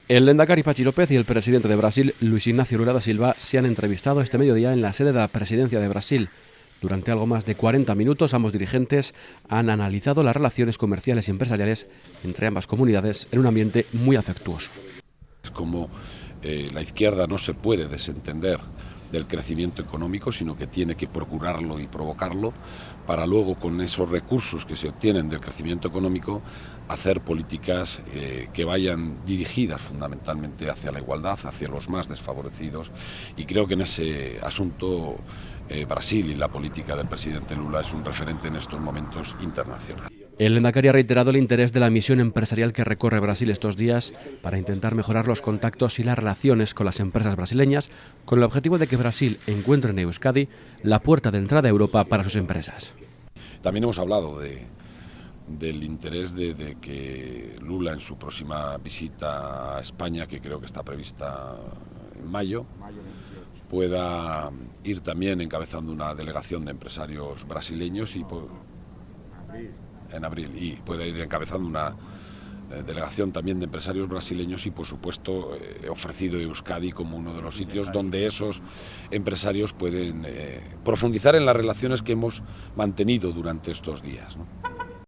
El Lehendakari Pachi López y el presidente de Brasil, Luis Ignacio Lula da Silva, se han entrevistado este mediodía en la sede de la presidencia de Brasil. Durante algo más de 40 minutos, ambos dirigentes han analizado las relaciones comerciales y empresariales entre ambas comunidades en un ambiente muy afectuoso. Es como la izquierda no se puede desentender del crecimiento económico, sino que tiene que procurarlo y provocarlo para luego, con esos recursos que se obtienen del crecimiento económico, hacer políticas que vayan dirigidas fundamentalmente hacia la igualdad, hacia los más desfavorecidos, y creo que en ese asunto Brasil y la política del presidente Lula es un referente en estos momentos internacional. El Lehendakari ha reiterado el interés de la misión empresarial que recorre Brasil estos días para intentar mejorar los contactos y las relaciones con las empresas brasileñas, con el objetivo de que Brasil encuentre en Euskadi la puerta de entrada a Europa para sus empresas. También hemos hablado del interés de que Lula, en su próxima visita a España, que creo que está prevista en mayo, pueda ir también encabezando una delegación de empresarios brasileños en abril, y pueda ir encabezando una delegación también de empresarios brasileños, y por supuesto ofrecido Euskadi como uno de los sitios donde esos empresarios pueden profundizar en las relaciones que hemos mantenido durante estos días, ¿no?